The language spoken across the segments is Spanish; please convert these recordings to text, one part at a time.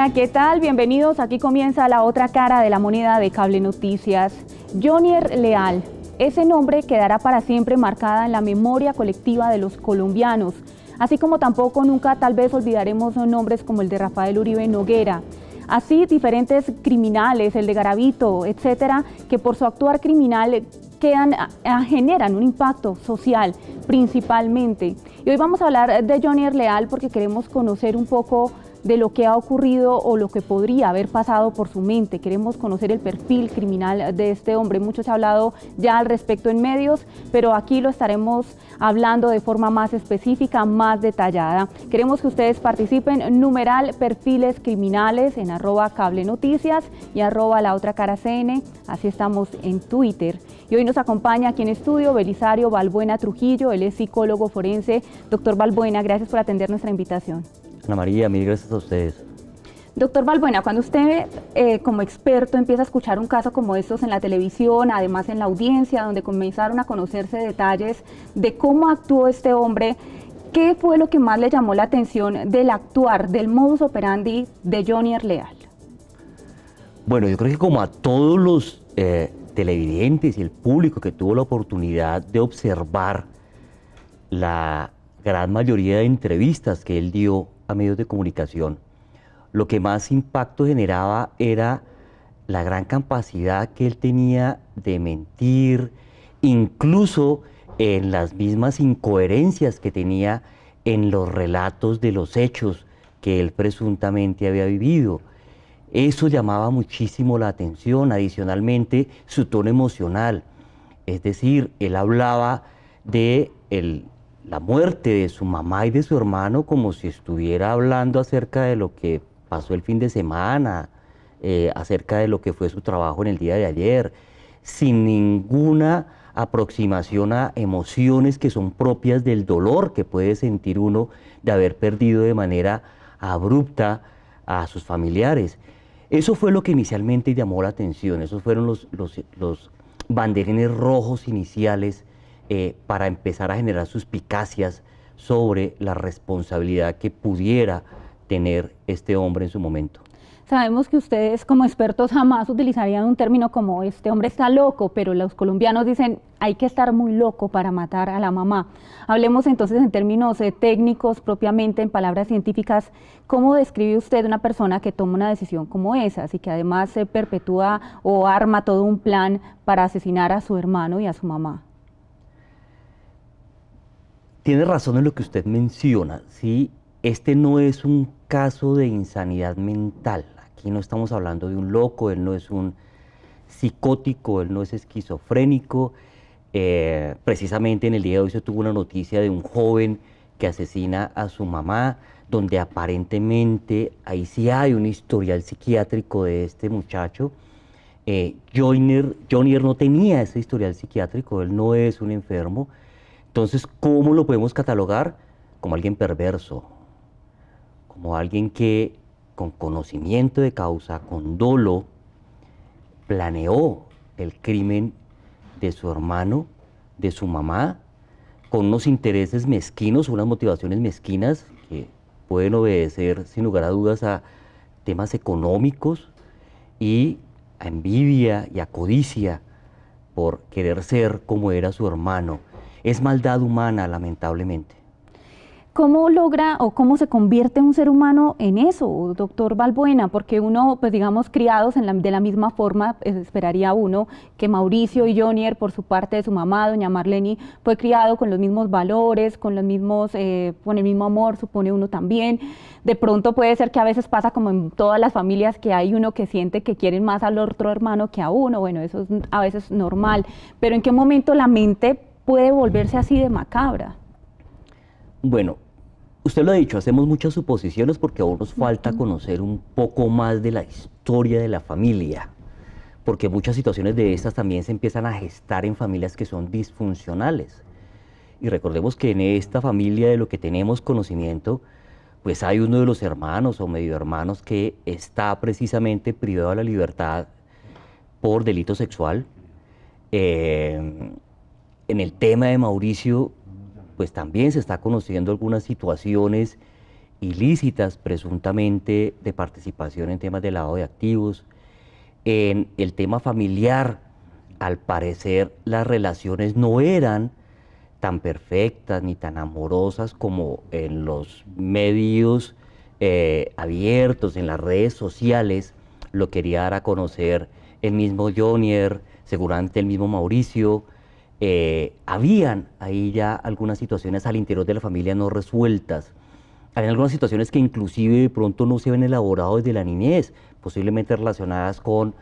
Hola, ¿qué tal? Bienvenidos. Aquí comienza la otra cara de la moneda de Cable Noticias. Jonier Leal, ese nombre quedará para siempre marcada en la memoria colectiva de los colombianos, así como tampoco nunca tal vez olvidaremos nombres como el de Rafael Uribe Noguera. Así diferentes criminales, el de Garavito, etcétera, que por su actuar criminal generan un impacto social principalmente. Y hoy vamos a hablar de Jonier Leal porque queremos conocer un poco de lo que ha ocurrido o lo que podría haber pasado por su mente. Queremos conocer el perfil criminal de este hombre. Mucho se ha hablado ya al respecto en medios, pero aquí lo estaremos hablando de forma más específica, más detallada. Queremos que ustedes participen, numeral perfiles criminales en @cablenoticias y @laotracaracn, así estamos en Twitter. Y hoy nos acompaña aquí en estudio Belisario Balbuena Trujillo, él es psicólogo forense. Doctor Balbuena, gracias por atender nuestra invitación. Ana María, mil gracias a ustedes. Doctor Balbuena, cuando usted como experto empieza a escuchar un caso como estos en la televisión, además en la audiencia, donde comenzaron a conocerse detalles de cómo actuó este hombre, ¿qué fue lo que más le llamó la atención del actuar, del modus operandi de Jonier Leal? Bueno, yo creo que como a todos los televidentes y el público que tuvo la oportunidad de observar la gran mayoría de entrevistas que él dio a medios de comunicación, lo que más impacto generaba era la gran capacidad que él tenía de mentir, incluso en las mismas incoherencias que tenía en los relatos de los hechos que él presuntamente había vivido. Eso llamaba muchísimo la atención, adicionalmente su tono emocional, es decir, él hablaba de la muerte de su mamá y de su hermano como si estuviera hablando acerca de lo que pasó el fin de semana, acerca de lo que fue su trabajo en el día de ayer, sin ninguna aproximación a emociones que son propias del dolor que puede sentir uno de haber perdido de manera abrupta a sus familiares. Eso fue lo que inicialmente llamó la atención, esos fueron los banderines rojos iniciales para empezar a generar suspicacias sobre la responsabilidad que pudiera tener este hombre en su momento. Sabemos que ustedes como expertos jamás utilizarían un término como este hombre está loco, pero los colombianos dicen hay que estar muy loco para matar a la mamá. Hablemos entonces en términos técnicos, propiamente en palabras científicas. ¿Cómo describe usted una persona que toma una decisión como esa y que además se perpetúa o arma todo un plan para asesinar a su hermano y a su mamá? Tiene razón en lo que usted menciona, ¿sí? Este no es un caso de insanidad mental. Aquí no estamos hablando de un loco, él no es un psicótico, él no es esquizofrénico. Precisamente en el día de hoy se tuvo una noticia de un joven que asesina a su mamá, donde aparentemente ahí sí hay un historial psiquiátrico de este muchacho. Jonier no tenía ese historial psiquiátrico, él no es un enfermo. Entonces, ¿cómo lo podemos catalogar? Como alguien perverso, como alguien que con conocimiento de causa, con dolo, planeó el crimen de su hermano, de su mamá, con unos intereses mezquinos, unas motivaciones mezquinas que pueden obedecer sin lugar a dudas a temas económicos y a envidia y a codicia por querer ser como era su hermano. Es maldad humana, lamentablemente. ¿Cómo logra o cómo se convierte un ser humano en eso, doctor Balbuena? Porque uno, pues digamos, criados de la misma forma, esperaría uno que Mauricio y Jonier, por su parte de su mamá, doña Marleni, fue criado con los mismos valores, con el mismo amor, supone uno también. De pronto puede ser que a veces pasa como en todas las familias que hay uno que siente que quieren más al otro hermano que a uno. Bueno, eso es a veces normal. Pero ¿en qué momento la mente puede volverse así de macabra? Bueno, usted lo ha dicho, hacemos muchas suposiciones porque aún nos falta conocer un poco más de la historia de la familia, porque muchas situaciones de estas también se empiezan a gestar en familias que son disfuncionales. Y recordemos que en esta familia de lo que tenemos conocimiento, pues hay uno de los hermanos o medio hermanos que está precisamente privado de la libertad por delito sexual. En el tema de Mauricio, pues también se está conociendo algunas situaciones ilícitas, presuntamente de participación en temas de lavado de activos. En el tema familiar, al parecer las relaciones no eran tan perfectas ni tan amorosas como en los medios abiertos, en las redes sociales, lo quería dar a conocer el mismo Jonier, seguramente el mismo Mauricio. Habían ahí ya algunas situaciones al interior de la familia no resueltas. Había algunas situaciones que inclusive de pronto no se habían elaborado desde la niñez, posiblemente relacionadas con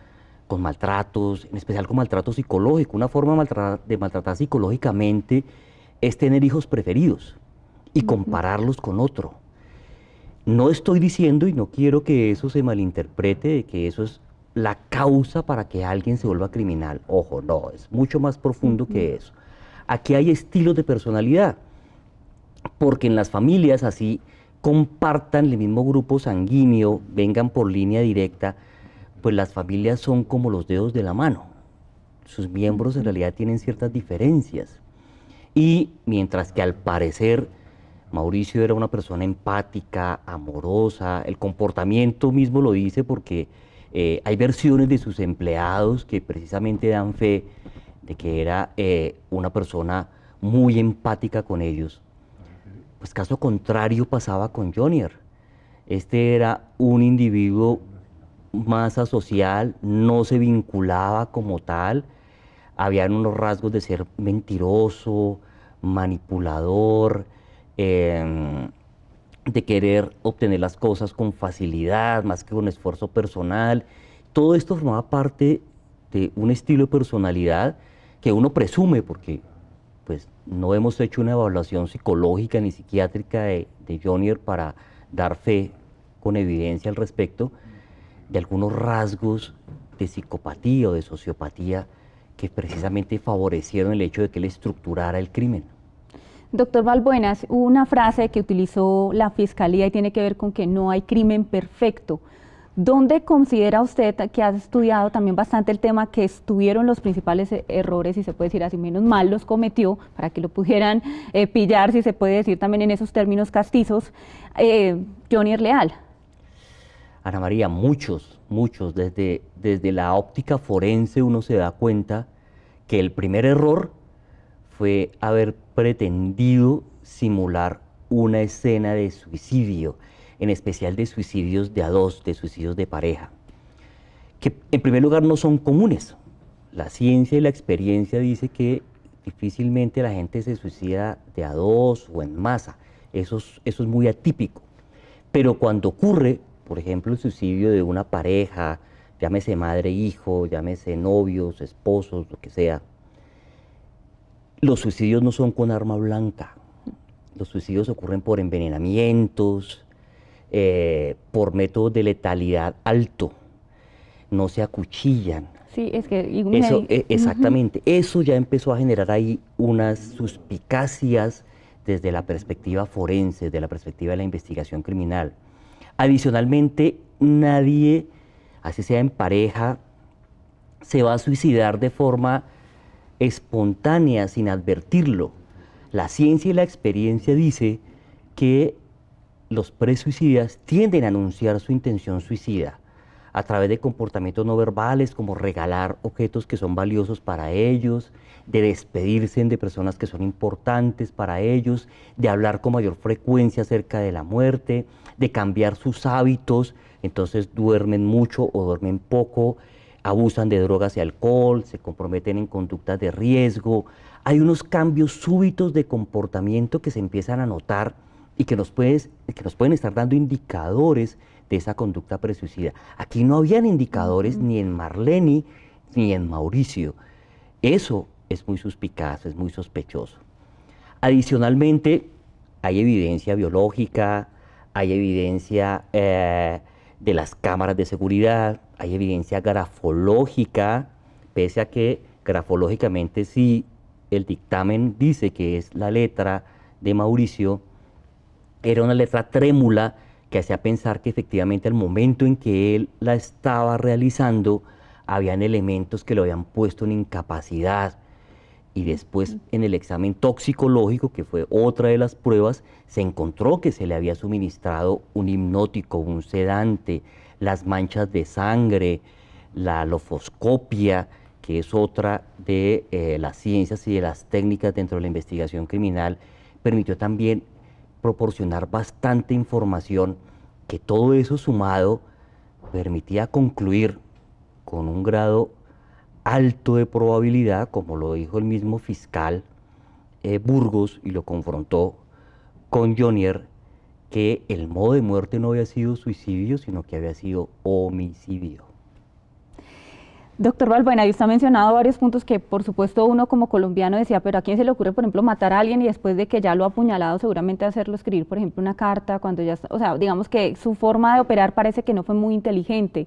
maltratos, en especial con maltrato psicológico. Una forma de maltratar psicológicamente es tener hijos preferidos y compararlos con otro. No estoy diciendo, y no quiero que eso se malinterprete, de que eso es la causa para que alguien se vuelva criminal. Ojo, no, es mucho más profundo que eso. Aquí hay estilos de personalidad, porque en las familias así compartan el mismo grupo sanguíneo, vengan por línea directa, pues las familias son como los dedos de la mano. Sus miembros en realidad tienen ciertas diferencias. Y mientras que al parecer Mauricio era una persona empática, amorosa, el comportamiento mismo lo dice porque hay versiones de sus empleados que precisamente dan fe de que era una persona muy empática con ellos. Pues caso contrario pasaba con Jonier. Este era un individuo más asocial, no se vinculaba como tal, habían unos rasgos de ser mentiroso, manipulador, de querer obtener las cosas con facilidad, más que con esfuerzo personal. Todo esto formaba parte de un estilo de personalidad que uno presume, porque pues, no hemos hecho una evaluación psicológica ni psiquiátrica de Jonier para dar fe con evidencia al respecto, de algunos rasgos de psicopatía o de sociopatía que precisamente favorecieron el hecho de que él estructurara el crimen. Doctor Balbuenas, hubo una frase que utilizó la Fiscalía y tiene que ver con que no hay crimen perfecto. ¿Dónde considera usted, que ha estudiado también bastante el tema, que estuvieron los principales errores, y se puede decir así, menos mal los cometió, para que lo pudieran pillar, si se puede decir también en esos términos castizos, Jonier Leal? Ana María, muchos, desde la óptica forense uno se da cuenta que el primer error fue haber pretendido simular una escena de suicidio, en especial de suicidios de a dos, de suicidios de pareja, que en primer lugar no son comunes. La ciencia y la experiencia dice que difícilmente la gente se suicida de a dos o en masa, eso es muy atípico. Pero cuando ocurre, por ejemplo, el suicidio de una pareja, llámese madre, hijo, llámese novios, esposos, lo que sea, los suicidios no son con arma blanca. Los suicidios ocurren por envenenamientos, por métodos de letalidad alto, no se acuchillan. Sí, es que... Exactamente, eso ya empezó a generar ahí unas suspicacias desde la perspectiva forense, de la perspectiva de la investigación criminal. Adicionalmente, nadie, así sea en pareja, se va a suicidar de forma espontánea, sin advertirlo. La ciencia y la experiencia dice que los presuicidas tienden a anunciar su intención suicida a través de comportamientos no verbales, como regalar objetos que son valiosos para ellos, de despedirse de personas que son importantes para ellos, de hablar con mayor frecuencia acerca de la muerte, de cambiar sus hábitos, entonces duermen mucho o duermen poco, abusan de drogas y alcohol, se comprometen en conductas de riesgo. Hay unos cambios súbitos de comportamiento que se empiezan a notar y que nos pueden estar dando indicadores de esa conducta presuicida. Aquí no habían indicadores ni en Marlene ni en Mauricio. Eso es muy suspicaz, es muy sospechoso. Adicionalmente, hay evidencia biológica, hay evidencia de las cámaras de seguridad, hay evidencia grafológica, pese a que grafológicamente sí el dictamen dice que es la letra de Mauricio, era una letra trémula que hacía pensar que efectivamente al momento en que él la estaba realizando, habían elementos que lo habían puesto en incapacidad. y después en el examen toxicológico, que fue otra de las pruebas, se encontró que se le había suministrado un hipnótico, un sedante, las manchas de sangre, la lofoscopia, que es otra de las ciencias y de las técnicas dentro de la investigación criminal, permitió también proporcionar bastante información, que todo eso sumado permitía concluir con un grado alto de probabilidad, como lo dijo el mismo fiscal Burgos, y lo confrontó con Jonier, que el modo de muerte no había sido suicidio, sino que había sido homicidio. Doctor Balbuena, usted ha mencionado varios puntos que por supuesto uno como colombiano decía, pero ¿a quién se le ocurre, por ejemplo, matar a alguien y después de que ya lo ha apuñalado seguramente hacerlo escribir, por ejemplo, una carta cuando ya está, o sea, digamos que su forma de operar parece que no fue muy inteligente.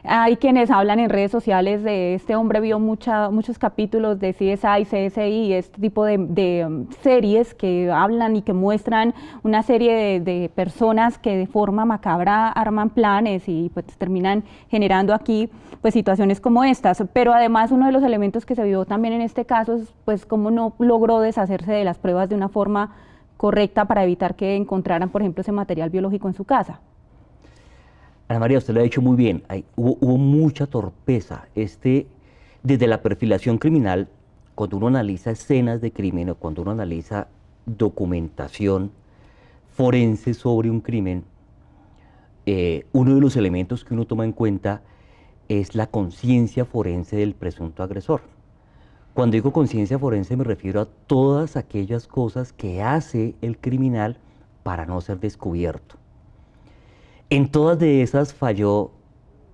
Hay quienes hablan en redes sociales de este hombre vio muchos capítulos de CSI, CSI, este tipo de series que hablan y que muestran una serie de personas que de forma macabra arman planes y pues terminan generando aquí pues situaciones como estas. Pero además uno de los elementos que se vio también en este caso es pues cómo no logró deshacerse de las pruebas de una forma correcta para evitar que encontraran, por ejemplo, ese material biológico en su casa. Ana María, usted lo ha dicho muy bien, hubo mucha torpeza. Desde la perfilación criminal, cuando uno analiza escenas de crimen o cuando uno analiza documentación forense sobre un crimen, uno de los elementos que uno toma en cuenta es la conciencia forense del presunto agresor. Cuando digo conciencia forense me refiero a todas aquellas cosas que hace el criminal para no ser descubierto. En todas de esas falló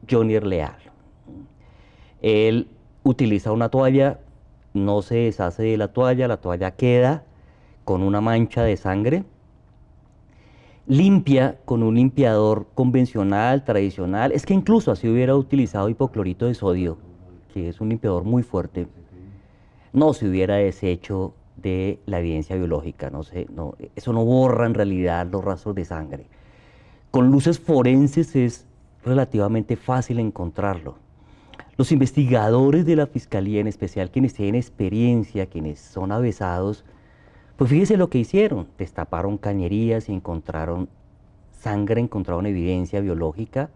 Jonier Leal. Él utiliza una toalla, no se deshace de la toalla queda con una mancha de sangre, limpia con un limpiador convencional, tradicional, es que incluso así hubiera utilizado hipoclorito de sodio, que es un limpiador muy fuerte, no se hubiera deshecho de la evidencia biológica, eso no borra en realidad los rastros de sangre. Con luces forenses es relativamente fácil encontrarlo. Los investigadores de la Fiscalía, en especial quienes tienen experiencia, quienes son avesados, pues fíjese lo que hicieron. Destaparon cañerías y encontraron sangre, encontraron evidencia biológica,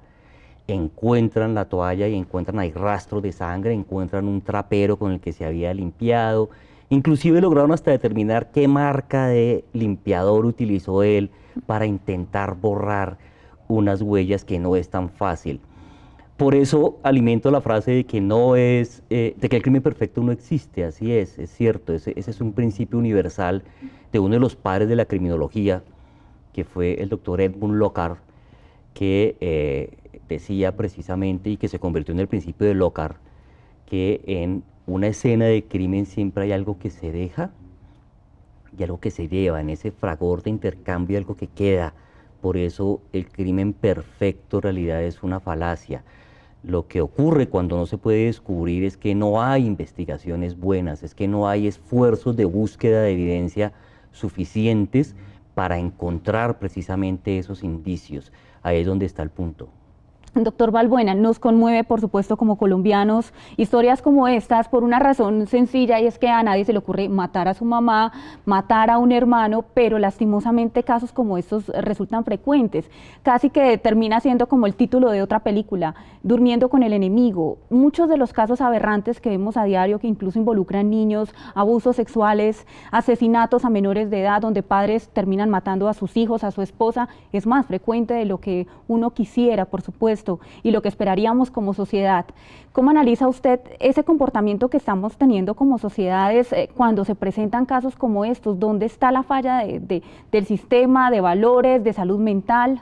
encuentran la toalla y encuentran ahí rastros de sangre, encuentran un trapero con el que se había limpiado, inclusive lograron hasta determinar qué marca de limpiador utilizó él para intentar borrar unas huellas que no es tan fácil. Por eso alimento la frase de que de que el crimen perfecto no existe, así es cierto, ese es un principio universal de uno de los padres de la criminología, que fue el doctor Edmund Locard, que decía precisamente, y que se convirtió en el principio de Locard, que en una escena de crimen siempre hay algo que se deja y algo que se lleva, en ese fragor de intercambio algo que queda. Por eso el crimen perfecto en realidad es una falacia. Lo que ocurre cuando no se puede descubrir es que no hay investigaciones buenas, es que no hay esfuerzos de búsqueda de evidencia suficientes para encontrar precisamente esos indicios. Ahí es donde está el punto. Doctor Balbuena, nos conmueve, por supuesto, como colombianos, historias como estas por una razón sencilla, y es que a nadie se le ocurre matar a su mamá, matar a un hermano, pero lastimosamente casos como estos resultan frecuentes, casi que termina siendo como el título de otra película, Durmiendo con el enemigo. Muchos de los casos aberrantes que vemos a diario, que incluso involucran niños, abusos sexuales, asesinatos a menores de edad, donde padres terminan matando a sus hijos, a su esposa, es más frecuente de lo que uno quisiera, por supuesto, y lo que esperaríamos como sociedad. ¿Cómo analiza usted ese comportamiento que estamos teniendo como sociedades cuando se presentan casos como estos? ¿Dónde está la falla del sistema, de valores, de salud mental?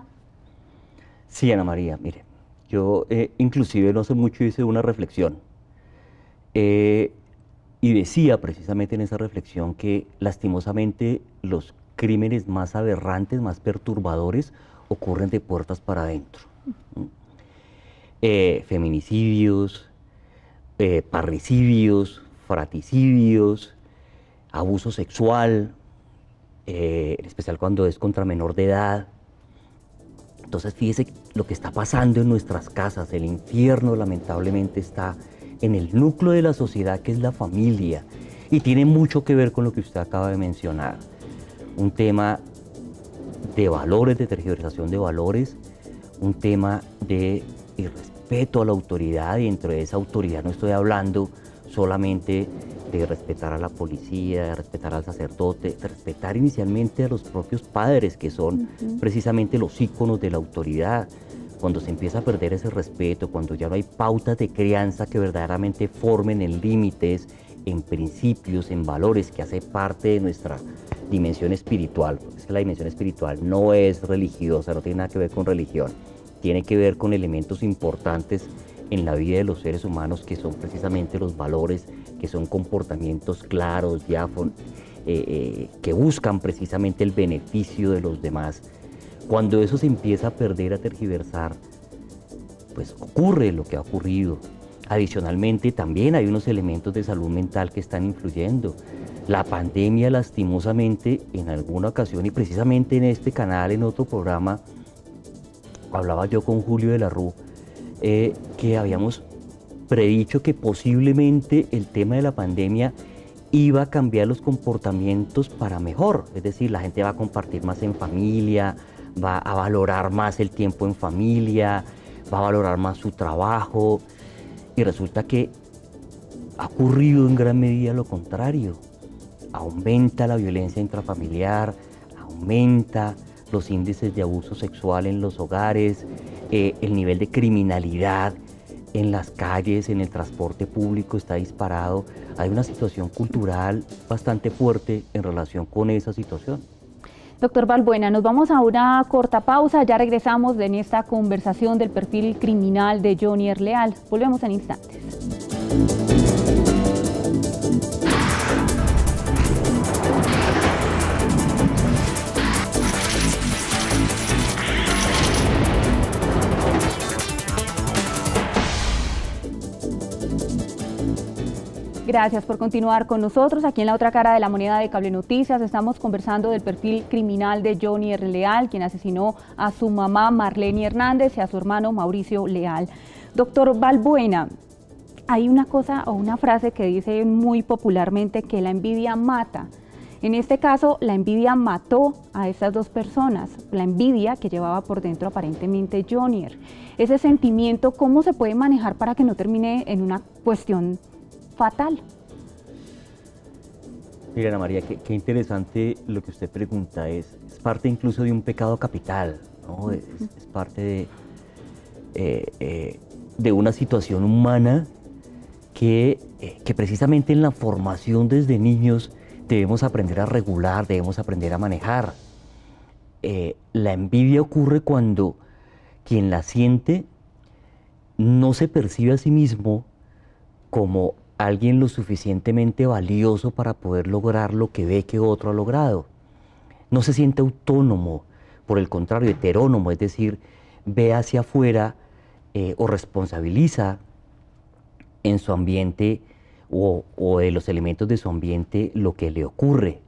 Sí, Ana María, mire, yo inclusive no hace mucho hice una reflexión y decía precisamente en esa reflexión que lastimosamente los crímenes más aberrantes, más perturbadores, ocurren de puertas para adentro. Feminicidios, parricidios, fraticidios, abuso sexual, en especial cuando es contra menor de edad. Entonces fíjese lo que está pasando en nuestras casas. El infierno lamentablemente está en el núcleo de la sociedad, que es la familia. Y tiene mucho que ver con lo que usted acaba de mencionar. Un tema de valores, de tergiversación de valores, un tema de irrespeto a la autoridad, y dentro de esa autoridad no estoy hablando solamente de respetar a la policía, de respetar al sacerdote, de respetar inicialmente a los propios padres, que son precisamente los íconos de la autoridad. Cuando se empieza a perder ese respeto, cuando ya no hay pautas de crianza que verdaderamente formen en límites, en principios, en valores, que hace parte de nuestra dimensión espiritual. Es que la dimensión espiritual no es religiosa, no tiene nada que ver con religión, tiene que ver con elementos importantes en la vida de los seres humanos, que son precisamente los valores, que son comportamientos claros, diáfanos, que buscan precisamente el beneficio de los demás. Cuando eso se empieza a perder, a tergiversar, pues ocurre lo que ha ocurrido. Adicionalmente, también hay unos elementos de salud mental que están influyendo. La pandemia, lastimosamente, en alguna ocasión, y precisamente en este canal, en otro programa, hablaba yo con Julio de la Rúa, que habíamos predicho que posiblemente el tema de la pandemia iba a cambiar los comportamientos para mejor. Es decir, la gente va a compartir más en familia, va a valorar más el tiempo en familia, va a valorar más su trabajo. Y resulta que ha ocurrido en gran medida lo contrario. Aumenta la violencia intrafamiliar, aumenta los índices de abuso sexual en los hogares, el nivel de criminalidad en las calles, en el transporte público está disparado. Hay una situación cultural bastante fuerte en relación con esa situación. Doctor Balbuena, nos vamos a una corta pausa, ya regresamos en esta conversación del perfil criminal de Jonier Leal. Volvemos en instantes. Gracias por continuar con nosotros. Aquí en la otra cara de la moneda de Cable Noticias estamos conversando del perfil criminal de Jonier Leal, quien asesinó a su mamá Marlene Hernández y a su hermano Mauricio Leal. Doctor Balbuena, hay una cosa o una frase que dice muy popularmente que la envidia mata. En este caso, la envidia mató a estas dos personas, la envidia que llevaba por dentro aparentemente Jonier. Ese sentimiento, ¿cómo se puede manejar para que no termine en una cuestión fatal? Mira, Ana María, qué interesante lo que usted pregunta. Es parte incluso de un pecado capital, ¿no? Es parte de una situación humana que precisamente en la formación desde niños debemos aprender a regular, debemos aprender a manejar. La envidia ocurre cuando quien la siente no se percibe a sí mismo como alguien lo suficientemente valioso para poder lograr lo que ve que otro ha logrado. No se siente autónomo, por el contrario, heterónomo, es decir, ve hacia afuera o responsabiliza en su ambiente o de los elementos de su ambiente lo que le ocurre.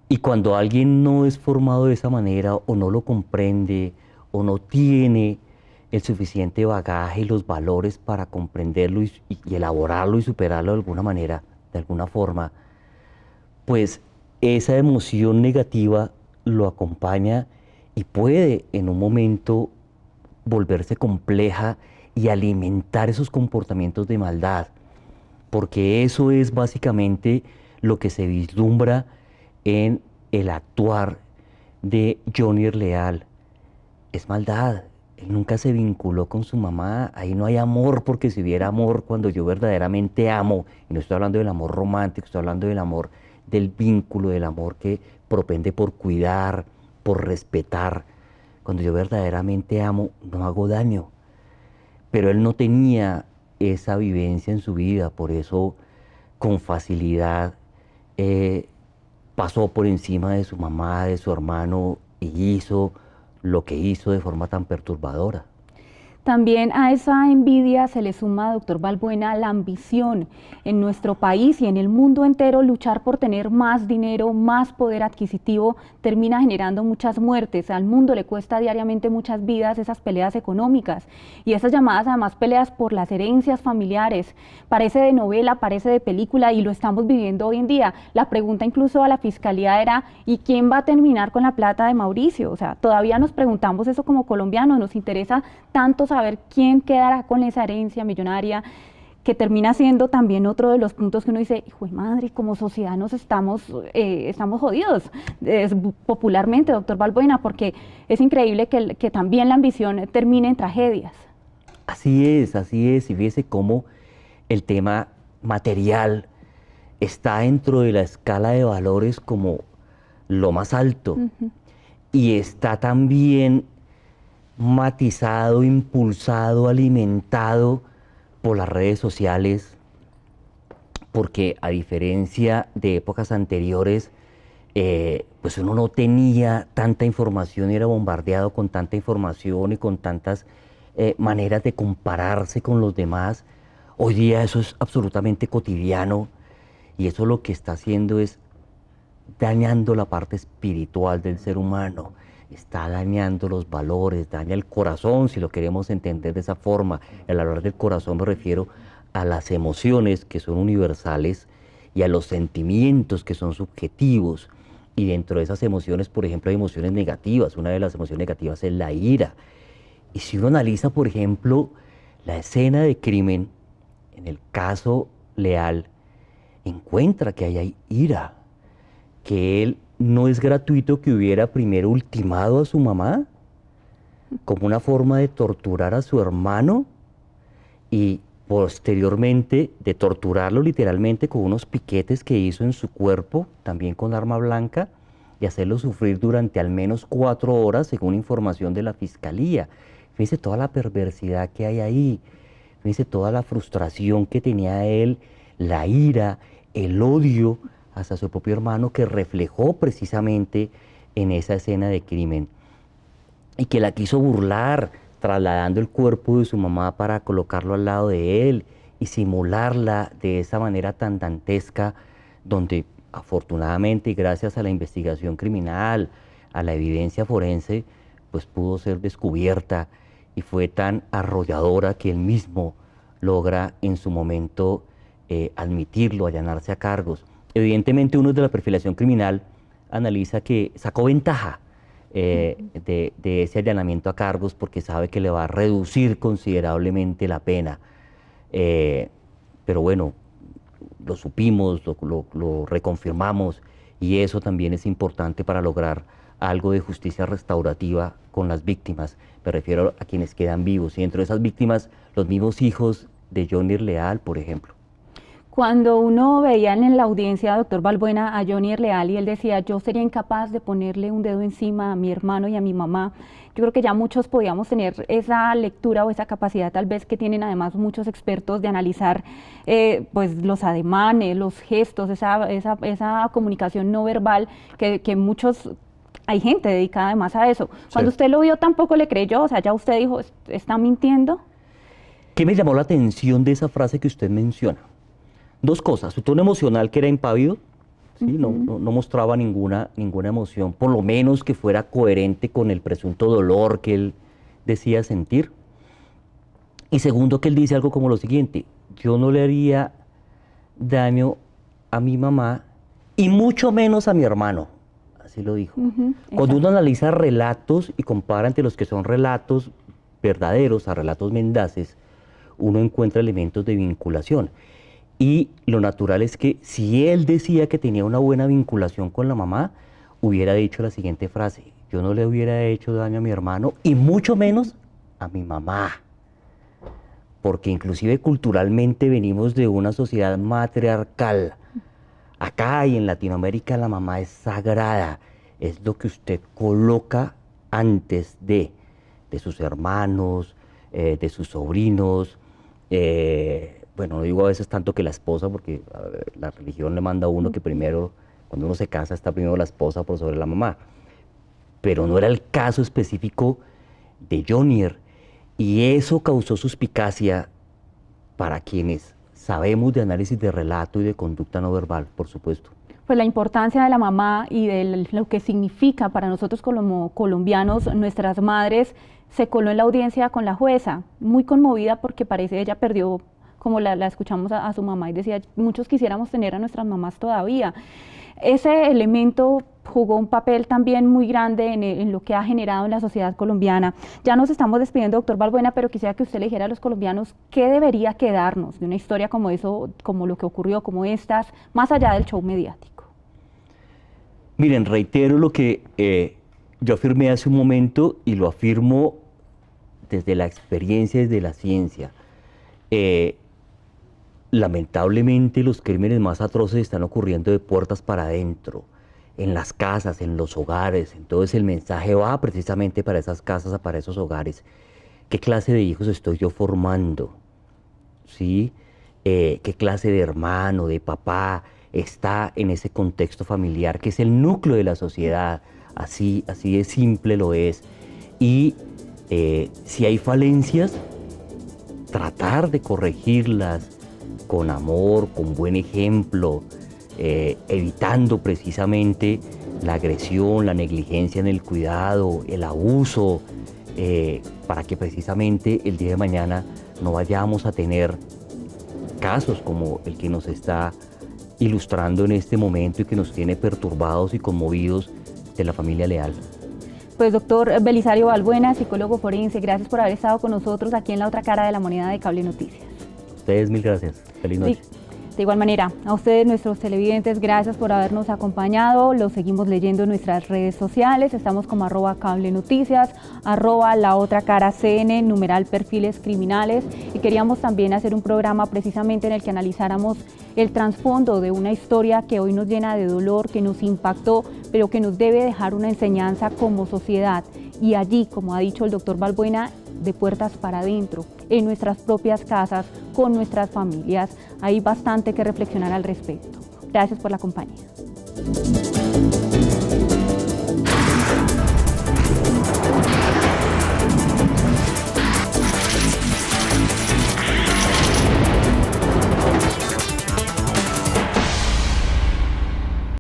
Y cuando alguien no es formado de esa manera o no lo comprende o no tiene el suficiente bagaje y los valores para comprenderlo y elaborarlo y superarlo de alguna manera, de alguna forma, pues esa emoción negativa lo acompaña y puede en un momento volverse compleja y alimentar esos comportamientos de maldad, porque eso es básicamente lo que se vislumbra en el actuar de Jonier Leal. Es maldad. Él nunca se vinculó con su mamá, ahí no hay amor, porque si hubiera amor, cuando yo verdaderamente amo, y no estoy hablando del amor romántico, estoy hablando del amor del vínculo, del amor que propende por cuidar, por respetar. Cuando yo verdaderamente amo, no hago daño. Pero él no tenía esa vivencia en su vida, por eso con facilidad pasó por encima de su mamá, de su hermano, y hizo lo que hizo de forma tan perturbadora. También a esa envidia se le suma, doctor Balbuena, la ambición. En nuestro país y en el mundo entero, luchar por tener más dinero, más poder adquisitivo, termina generando muchas muertes. Al mundo le cuesta diariamente muchas vidas esas peleas económicas y esas llamadas además peleas por las herencias familiares. Parece de novela, parece de película y lo estamos viviendo hoy en día. La pregunta incluso a la Fiscalía era, ¿y quién va a terminar con la plata de Mauricio? O sea, todavía nos preguntamos eso como colombianos, nos interesa tanto saber quién quedará con esa herencia millonaria, que termina siendo también otro de los puntos que uno dice, hijo de madre, como sociedad nos estamos jodidos, popularmente, doctor Balbuena, porque es increíble que también la ambición termine en tragedias. Así es, y fíjese cómo el tema material está dentro de la escala de valores como lo más alto, y está también matizado, impulsado, alimentado por las redes sociales, porque a diferencia de épocas anteriores, pues uno no tenía tanta información y era bombardeado con tanta información y con tantas maneras de compararse con los demás. Hoy día eso es absolutamente cotidiano y eso lo que está haciendo es dañando la parte espiritual del ser humano. Está dañando los valores, daña el corazón, si lo queremos entender de esa forma. Al hablar del corazón me refiero a las emociones que son universales y a los sentimientos que son subjetivos. Y dentro de esas emociones, por ejemplo, hay emociones negativas. Una de las emociones negativas es la ira. Y si uno analiza, por ejemplo, la escena de crimen, en el caso Leal, encuentra que ahí hay ira, que él no es gratuito que hubiera primero ultimado a su mamá como una forma de torturar a su hermano y posteriormente de torturarlo literalmente con unos piquetes que hizo en su cuerpo, también con arma blanca, y hacerlo sufrir durante al menos 4 horas, según información de la Fiscalía. Fíjense toda la perversidad que hay ahí, fíjense toda la frustración que tenía él, la ira, el odio hasta su propio hermano, que reflejó precisamente en esa escena de crimen y que la quiso burlar trasladando el cuerpo de su mamá para colocarlo al lado de él y simularla de esa manera tan dantesca, donde afortunadamente y gracias a la investigación criminal, a la evidencia forense, pues pudo ser descubierta y fue tan arrolladora que él mismo logra en su momento admitirlo, allanarse a cargos. Evidentemente uno de la perfilación criminal analiza que sacó ventaja de ese allanamiento a cargos porque sabe que le va a reducir considerablemente la pena. Pero bueno, lo supimos, lo reconfirmamos y eso también es importante para lograr algo de justicia restaurativa con las víctimas. Me refiero a quienes quedan vivos y dentro de esas víctimas los mismos hijos de Jonier Leal, por ejemplo. Cuando uno veía en la audiencia, doctor Balbuena, a Jonier Leal y él decía, yo sería incapaz de ponerle un dedo encima a mi hermano y a mi mamá, yo creo que ya muchos podíamos tener esa lectura o esa capacidad tal vez que tienen además muchos expertos de analizar pues los ademanes, los gestos, esa comunicación no verbal que muchos... Hay gente dedicada además a eso. Cuando usted lo vio tampoco le creyó, o sea, ya usted dijo, ¿está mintiendo? ¿Qué me llamó la atención de esa frase que usted menciona? 2 cosas, su tono emocional que era impávido, ¿sí? No mostraba ninguna emoción, por lo menos que fuera coherente con el presunto dolor que él decía sentir. Y segundo, que él dice algo como lo siguiente, yo no le haría daño a mi mamá y mucho menos a mi hermano, así lo dijo. Cuando uno analiza relatos y compara entre los que son relatos verdaderos a relatos mendaces, uno encuentra elementos de vinculación. Y lo natural es que si él decía que tenía una buena vinculación con la mamá, hubiera dicho la siguiente frase, yo no le hubiera hecho daño a mi hermano y mucho menos a mi mamá. Porque inclusive culturalmente venimos de una sociedad matriarcal. Acá y en Latinoamérica la mamá es sagrada, es lo que usted coloca antes de sus hermanos, de sus sobrinos, bueno, no digo a veces tanto que la esposa, porque la religión le manda a uno que primero, cuando uno se casa, está primero la esposa por sobre la mamá. Pero no era el caso específico de Jonier. Y eso causó suspicacia para quienes sabemos de análisis de relato y de conducta no verbal, por supuesto. Pues la importancia de la mamá y de lo que significa para nosotros como colombianos, nuestras madres, se coló en la audiencia con la jueza, muy conmovida porque parece ella perdió, como la escuchamos a su mamá y decía, muchos quisiéramos tener a nuestras mamás todavía. Ese elemento jugó un papel también muy grande en lo que ha generado en la sociedad colombiana. Ya nos estamos despidiendo, doctor Balbuena, pero quisiera que usted le dijera a los colombianos qué debería quedarnos de una historia como eso, como lo que ocurrió, como estas, más allá del show mediático. Miren, reitero lo que yo afirmé hace un momento y lo afirmo desde la experiencia, desde la ciencia. Lamentablemente los crímenes más atroces están ocurriendo de puertas para adentro, en las casas, en los hogares. Entonces el mensaje va precisamente para esas casas, para esos hogares. ¿Qué clase de hijos estoy yo formando? ¿Sí? ¿Qué clase de hermano, de papá está en ese contexto familiar, que es el núcleo de la sociedad? Así de simple lo es. Y si hay falencias, tratar de corregirlas con amor, con buen ejemplo, evitando precisamente la agresión, la negligencia en el cuidado, el abuso, para que precisamente el día de mañana no vayamos a tener casos como el que nos está ilustrando en este momento y que nos tiene perturbados y conmovidos de la familia Leal. Pues doctor Belisario Balbuena, psicólogo forense, gracias por haber estado con nosotros aquí en La Otra Cara de la Moneda de Cable Noticias. Ustedes mil gracias. Feliz noche. Sí. De igual manera, a ustedes, nuestros televidentes, gracias por habernos acompañado. Los seguimos leyendo en nuestras redes sociales. Estamos como @cablenoticias, @laotracaracn, numeral perfiles criminales. Y queríamos también hacer un programa precisamente en el que analizáramos el trasfondo de una historia que hoy nos llena de dolor, que nos impactó, pero que nos debe dejar una enseñanza como sociedad. Y allí, como ha dicho el doctor Balbuena, de puertas para adentro, en nuestras propias casas, con nuestras familias. Hay bastante que reflexionar al respecto. Gracias por la compañía.